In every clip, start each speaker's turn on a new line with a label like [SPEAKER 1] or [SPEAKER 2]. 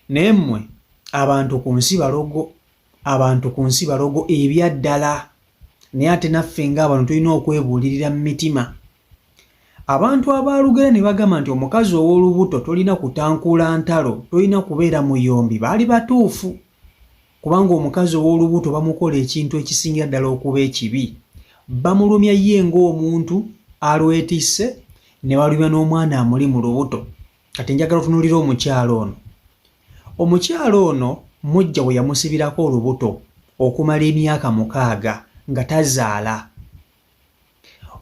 [SPEAKER 1] Nemmwe abantu ku nsi balogo ebyaddala, naye ate naffe ng'abantu tulina okwebuulirira mu mitima. Abantu abaalugera ne bagamba nti omukazi ow'olubuto tolina kutankula ntalo, tolina kubeera muyombi, baali batuufu, kubanga omukazi ow'olubuto bamukola ekintu ekisingira ddala okuba ekibi. Bamulumya ye ng'omuntu alwetisse, ne balumya n'omwana amuli mu lubuto. Kati njagala otunuulira omukyalo ono. Omukyalo ono mujja we yamusibirako olubuto okumala emyaka 6 nga tazaala.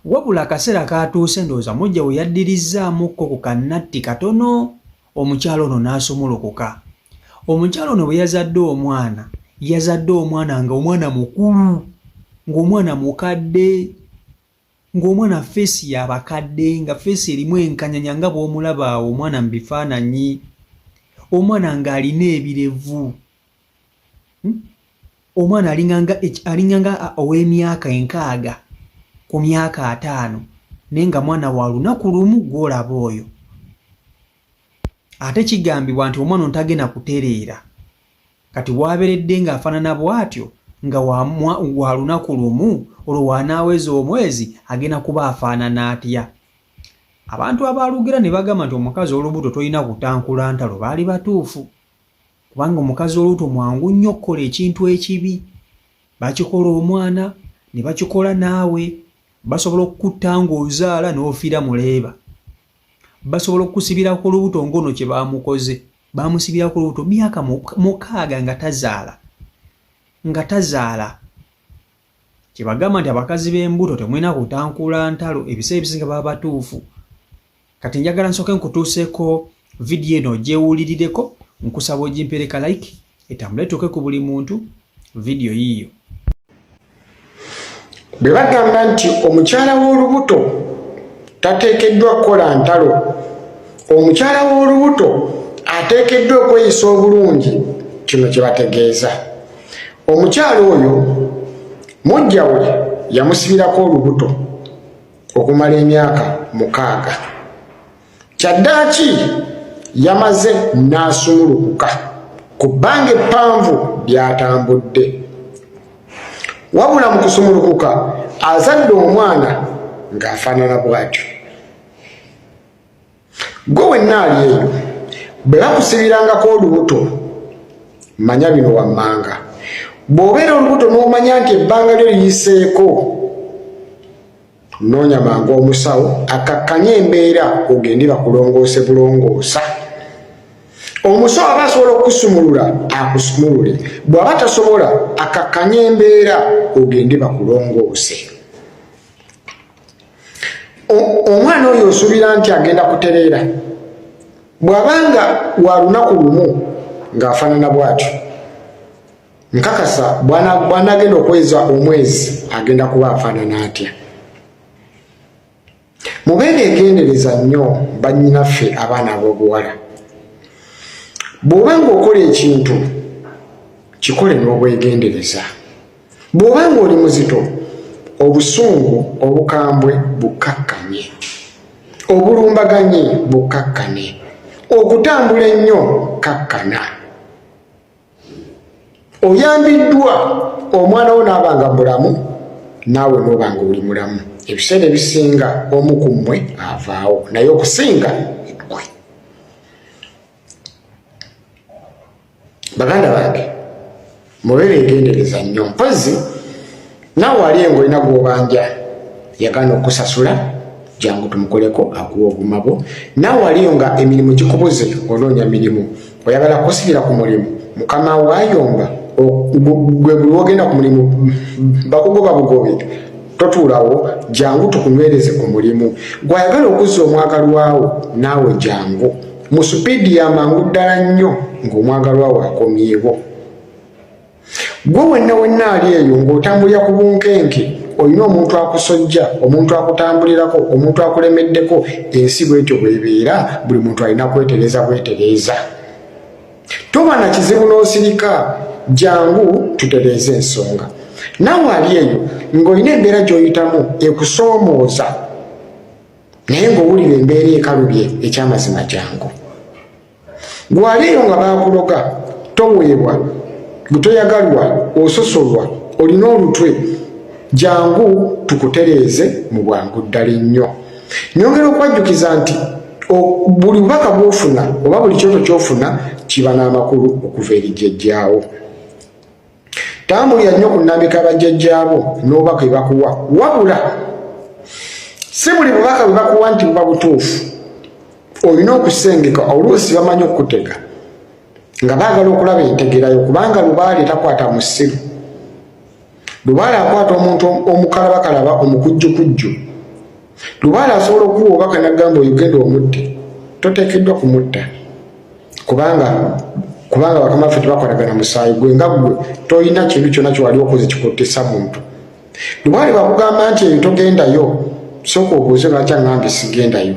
[SPEAKER 1] Wabula akaseera katuuse ndowooza mujja we yaddirizzaamuko ku kannatti katono, omukyalo ono n'asumulukuka. Omukyalo ono bwe yazadde omwana ng'omwana mukulu, ng'omwana mukadde, ng'omwana feesi y'abakadde, nga feesi erimu enkanyanya nga bw'omulaba awo omwana mu bifaananyi, omwana ng'alina ebirevu, omwana alinganga ow'emyaka 6 ku myaka 5, naye nga mwana wa lunaku lumu gw'olaba oyo. Ate kigambibwa nti omwana ontagenda kutereera, kati waberedde ng'afaanana bw'atyo nga wa lunaku lumu, olwo wanaaweza omwezi agenda kuba afaanana atya. Abantu abaalugera ne bagamba nti omukazi olubuto tolina kutankula ntalo, baali batuufu, kubanga omukazi olubuto mwangu nnyo okukola ekintu ekibi. Bakikola omwana, ne bakikola naawe. Basobola okukutta ng'ozaala n'ofiira muleeba. Basobola okukusibira ku lubuto ng'ono kye baamukoze. Baamusibira ku lubuto myaka 6 nga tazaala. Kye bagamba nti abakazi b'embuto temulina kutankula ntalo, ebiseera ebisinga baba batuufu. Kati njagala nsooke nkutuuseeko vidiyo eno gyewulirireko, nkusaba ogimpereka like, etambule etuuke ku buli muntu, vidiyo yiiyo.
[SPEAKER 2] Bwe bagamba nti omukyala w'olubuto tateekeddwa kukola ntalo, omukyala w'olubuto ateekeddwa okweyisa obulungi, kino kye bategeeza. Omukyala oyo mujja we yamusibirako olubuto okumala emyaka 6. Kyaddaaki yamaze n'asumulukuka ku bbanga eppanvu ly'atambudde. Wabula mu kusumulukuka azadde omwana ng'afaanana bw'atyo. Gwe wenna ali eyo, bwe bakusibirangako olubuto, manya bino wammanga. Bw'obeera olubuto n'omanya nti ebbanga lyo liyiseeko, noonya mangu omusawo akakkanye embeera ogende bakulongoose bulongoosa. Omusawo aba asobola okukusumulula akusumulule, bw'aba tasobola akakkanye embeera ogende bakulongoose. Omwana oyo osuubira nti agenda kutereera, bw'abanga wa lunaku lumu ng'afaanana bw'atyo, nkakasa bw'anaagenda okweza omwezi agenda kuba afaanana atya. Mubeere egendereza nnyo bannyinaffe abaana ab'obuwala. Bw'obanga okola ekintu kikole n'obwegendereza. Bw'obanga oli muzito, obusungu obukambwe bukkakkanye, obulumbaganye bukkakkane, okutambula ennyo kakkana. Oyambiddwa omwana wo n'abanga mulamu, naawe n'obanga oli mulamu. Ebiseera ebisinga omu ku mmwe avaawo, naye okusinga ggwe. Baganda bange, mubeere egendereza nnyo. Mpozzi naawe ali engo olina gw'obanja yagana okusasula, jangu tumukoleko akuwa obumabo. Naawe aliyo nga emirimu gikubuze, onoonya mirimu, oyagala kusibira ku mulimu, mukama waayomba, gwe buli wogenda ku mulimu bakugoba bugobe, totuulawo, jangu tukunywereze ku mulimu. Gw'ayagala okuzza omwagalwawo, naawe jangu mu supiidi y'amangu ddala nnyo ng'omwagalwawo akomyewo. Gwe wenna ali eyo ng'otambulira ku bunkenke, olina omuntu akusojja, omuntu akutambulirako, omuntu akulemeddeko. Ensi bwetyo bw'ebeera, buli muntu alina kwetereeza. Toba na kizibu n'osirika, jangu tutereeze ensonga. Naawe ali eyo ng'olina embeera gy'oyitamu ekusoomooza, naye ng'owulira embeera ekalubye, ekyamazima jangu. gwaliyo nga bakuloga toweebwa gutoyagalwa ososolwa olina olutwe jangu tukutereeze mu bwangu ddala ennyo. Nyongera okwajjukiza nti buli bubaka bw'ofuna oba buli kyoto ky'ofuna kiba n'amakulu okuva eri jjajjaawo. Tambulira nnyo ku nnambika abajjajjaabo n'obubaka bwe bakuwa, wabula si buli bubaka bwe bakuwa nti buba butuufu. Olina okusengeka oluusi bamanyi okutega nga baagala okulaba entegerayo, kubanga Lubaale takwata musiru. Lubaale akwata omuntu omukalabakalaba omukujjukujju. Lubaale asobola okuwa obubaka n'agamba oyogenda omutte, toteekeddwa kumutta kubanga bakama ffe tebakolagana musaayi gwe nga gwe tolina kintu kyonna kyewali okoze kikuttisa muntu. Lubaale bakugamba nti eyo togendayo, sooka obuuze lwaki aŋŋambye sigendayo.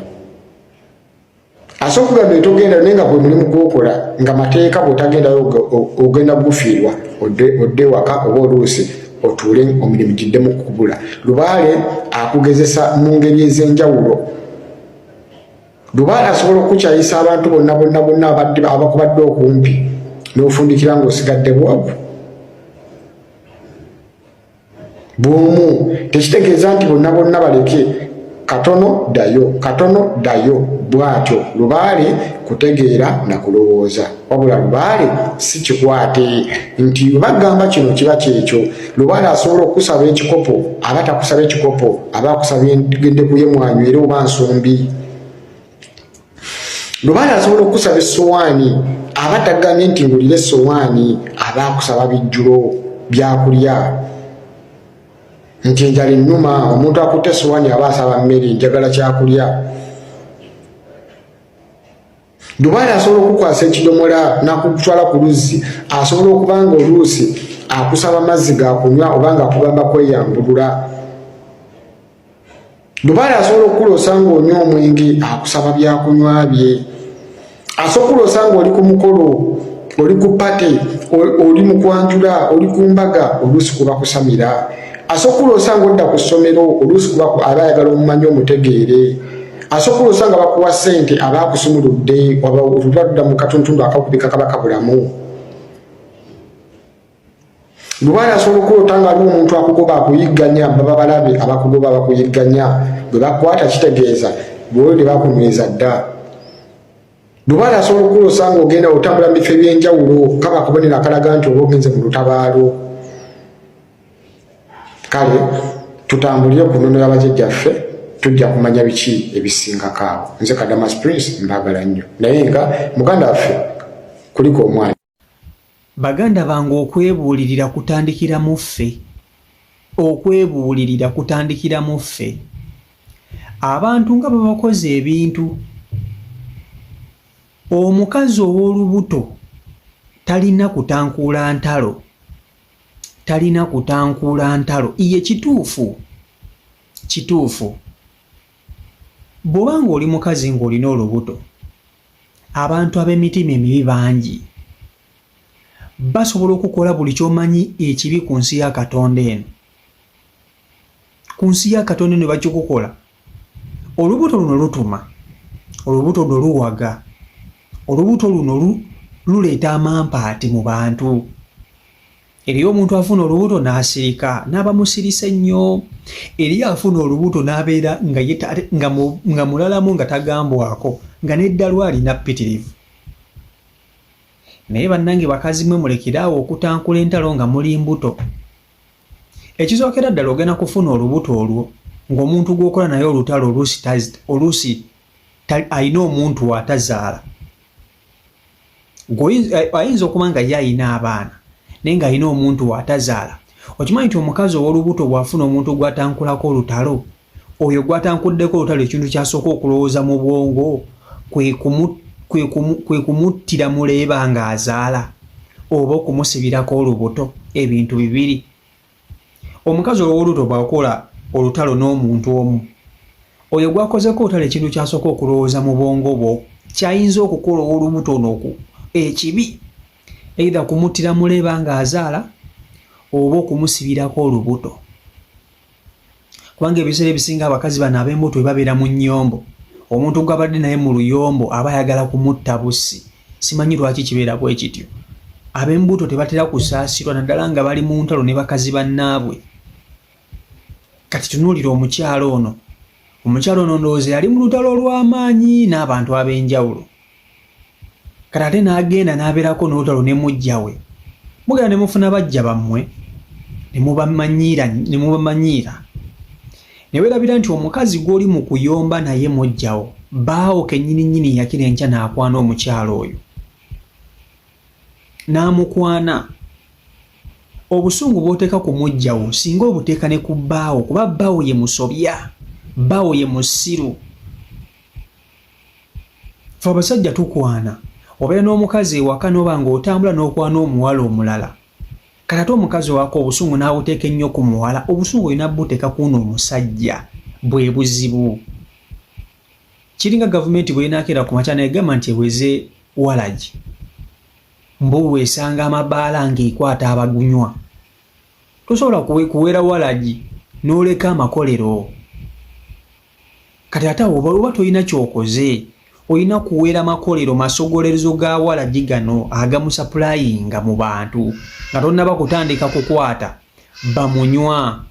[SPEAKER 2] Asooka okugamba etogendayo naye nga gwe mulimu gwokola nga mateeka bw'otagendayo ogenda gufiirwa odde waka oba oluusi otuule omirimu giddemu kukubula. Lubaale akugezesa mu ngeri ez'enjawulo. Lubaale asobola okukyayisa abantu bonna abakubadde okumpi n'ofundikira ng'osigadde bwavu. Bw'omu tekitegeeza nti bonna baleke, katono dayo bw'atyo. Lubaale kutegeera na kulowooza, wabula Lubaale si kikwate nti bagamba kino kiba kyekyo. Lubaale asobola okusaba ekikopo, aba takusaba ekikopo, aba akusaba endeku ye mwanywera oba nsumbi. Lubaale asobola okusaba essowaani, aba tagambye nti ngulira essowaani, aba akusaba bijjulo byakulya nti enjala ennuma. Omuntu akutte essowaani aba asaba mmere, njagala kyakulya. Lubaale asobola okukwasa ekidomola n'akutwala ku luzzi, asobola okuba nga oluusi akusaba mazzi gakunywa oba nga akugamba kweyambulula. Lubaale asobola okukuloosa ng'onywa omwenge, akusaba byakunywa bye. Asobola okukuloosa ng'oli ku mukolo, oli ku pate, oli mu kwanjula, oli ku mbaga, oluusi kuba kusamira. Asobola okukuloosa ng'odda ku ssomero, oluusi kuba aba ayagala omumanyi omutegeere. Asobola okukuloosa nga bakuwa ssente, aba akusumuludde, olutwadda mu katuntundu akakubika kaba kabulamu. Lubaale asobola okuloota nga aliwo omuntu akugoba akuyigganya, baba balabe abakugoba bakuyigganya, bwe bakwata kitegeeza bwe tebakunyweza dda. Lubaale asobola okukuloosa ng'ogenda otambula mu bifo eby'enjawulo, kaba akabonero akalaga nti oba ogenze mu lutabaalo. Kale tutambulire ku nnono y'abajjajjaffe, tujja kumanya biki ebisingako awo. Nze Kadamas Prince mbaagala nnyo, naye nga muganda waffe kuliko omwana.
[SPEAKER 1] Baganda bange okwebuulirira kutandikira mu ffe. Okwebuulirira kutandikira mu ffe. Abantu nga baba bakoze ebintu. Omukazi ow'olubuto talina kutankuula ntalo. Talina kutankuula ntalo. Iye kituufu. Kituufu. Bw'obanga oli mukazi ng'olina olubuto, abantu ab'emitima emibi bangi. Basobola okukola buli ky'omanyi ekibi ku nsi ya Katonda eno. Ku nsi ya Katonda eno bakikukola. Olubuto luno lutuma. Olubuto luno luwaga. Olubuto luno luleeta amampaati mu bantu. Eriyo omuntu afuna olubuto n'asirika, n'aba musirise nnyo. Eriyo afuna olubuto n'abeera nga mulalamu nga tagambwako, nga n'eddalwa alina ppitirivu. Naye bannange bakazi mwe mulekiraawo okutankula entalo nga muli mbuto. Ekisookera ddala ogenda kufuna olubuto olwo ng'omuntu gw'okola naye olutalo oluusi alina omuntu w'atazaala. Ayinza okuba nga ye alina abaana naye ng'alina omuntu w'atazaala. Okimanyi nti omukazi ow'olubuto bw'afuna omuntu gw'atankulako olutalo, oyo gw'atankuddeko olutalo ekintu kyasooka okulowooza mu bwongo kwe kumuttira muleeba ng'azaala oba okumusibirako olubuto. Ebintu bibiri. Omukazi ow'olubuto bw'akola olutalo n'omuntu omu, oyo gw'akozeko olutalo ekintu kyasooka okulowooza mu bwongo bwo kyayinza okukola ow'olubuto n'oku ekibi, eitha kumuttira muleeba ng'azaala oba okumusibirako olubuto. Kubanga ebiseera ebisinga abakazi bano ab'embuto babeera mu nnyombo. Omuntu gw'abadde naye mu luyombo aba ayagala kumutta bussi. simanyi lwaki kibeera bwe kityo. Ab'embuto tebatera kusaasirwa naddala nga bali mu ntalo ne bakazi bannaabwe. Kati tunuulira omukyalo ono ndowooza yali mu lutalo olw'amaanyi n'abantu ab'enjawulo. Kati ate n'agenda n'abeerako n'olutalo ne mujja we. Mugenda ne mufuna bajja bammwe ne mubamanyiira. Ne weerabira nti omukazi gw'oli mu kuyomba naye mujjawo. Baawo kennyini yakira enkya n'akwana omukyalo oyo. N'amukwana. Obusungu bw'oteeka ku mujjawo singa obuteeka ne ku bbaawo, kuba bbaawo ye musobya, bbaawo ye musiru. Ffe abasajja tukwana. Obeera n'omukazi ewaka n'oba ng'otambula n'okwana omuwala omulala. Kati ate omukazi owaka obusungu n'abuteeka ennyo ku muwala, obusungu olina buteeka kuno omusajja bwe buzibu. Kiringa gavumenti bw'enaakeera ku makya n'egamba nti eweze walagi. Mbu weesanga amabaala ng'ekwata abagunywa. Tosobola kuweera walagi n'oleka amakolero. Kati ate oba tolina ky'okoze, olina kuweera makolero masogolerezo ga walagi gano agamusappulayinga mu bantu nga tonnaba kutandika kukwata bamunywa.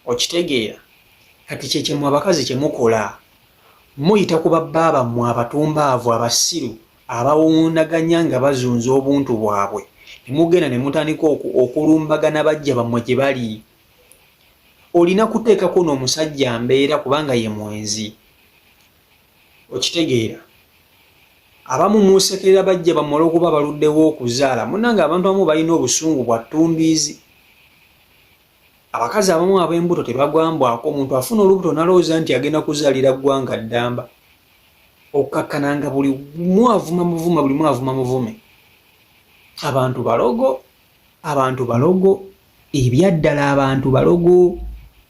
[SPEAKER 1] Okitegeera? Kati kyekyo abakazi kye mukola. Muyita ku babbaaba mmwe abatumbaavu abasiru abawundaganya nga bazunza obuntu bwabwe. Ne mugenda ne mutandika okulumbagana bajja bammwe gye bali. Olina kuteekako n'omusajja mbeera kubanga ye mwenzi. Okitegeera? Abamu musekerera bajja bammwe olw'okuba baluddewo okuzaala. Munnange abantu abamu balina obusungu bwa ttunduizi. Abakazi abamu ab'embuto tebagwambwako. Omuntu afuna olubuto n'alowooza nti agenda kuzaalira ggwanga ddamba. Okukakkananga buli mwavuma muvuma, buli mwavuma muvume. Abantu balogo. Ebyaddala abantu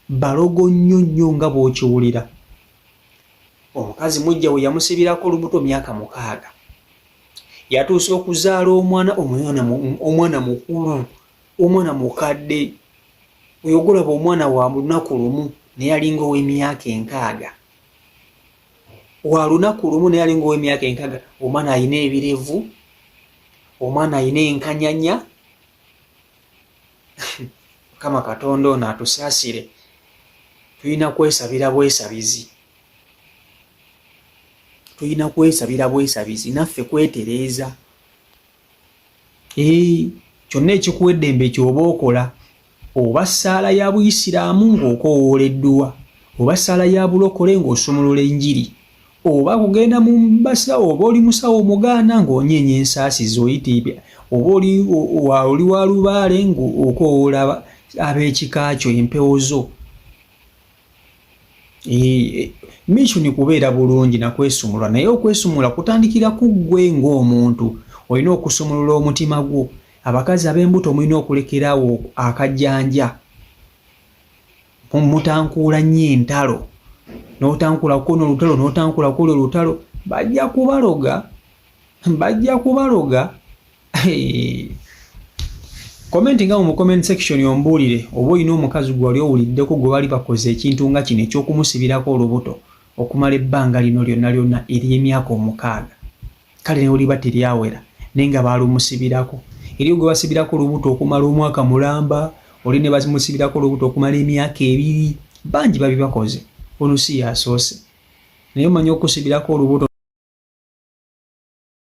[SPEAKER 1] balogo nnyo nga bw'okiwulira. Omukazi mujja we yamusibirako olubuto myaka 6. Yatuuse okuzaala omwana mukulu, omwana mukadde. Oyogolaba omwana wa lunaku lumu naye alinga ow'emyaka 6. Wa lunaku lumu naye alinga ow'emyaka 6. Omwana alina ebirevu, omwana alina enkanyanya. Mukama Katonda ono atusaasire. Tulina kwesabira bwesabizi. Naffe kwetereeza. Kyonna ekikuwa eddembe ky'oba okola. Oba ssaala ya Buyisiraamu ng'okowooleddwa, oba ssaala ya bulokole ng'osumulula enjiri, oba kugenda mu mbasa, oba oli musawo omugaana ng'onyeenya ensaasi z'oyitibya, oba oli wa lubaale ng'okowoola ab'ekika kyo, empewo zo. Mission kubeera bulungi na kwesumulwa, naye okwesumula kutandikira ku ggwe ng'omuntu. Olina okusumulula omutima gwo. Abakazi ab'embuto mulina okulekerawo akajjanja. Mutankuula nnyo entalo. N'otankula kuno olutalo, n'otankula kuno olutalo. Bajja kubaloga. Komenti nga mu comment section ombuulire oba olina omukazi gwali owuliddeko gwe bali bakoze ekintu nga kino ekyokumusibirako olubuto okumala ebbanga lino lyonna ery'emyaka 6. Kale ne oliba teryawera naye nga baalumusibirako. Eriyo gwe basibirako olubuto okumala omwaka mulamba, oli ne bamusibirako olubuto okumala emyaka 2. Bangi babibakoze. Ono si yasoose. Naye omanyi okusibirako olubuto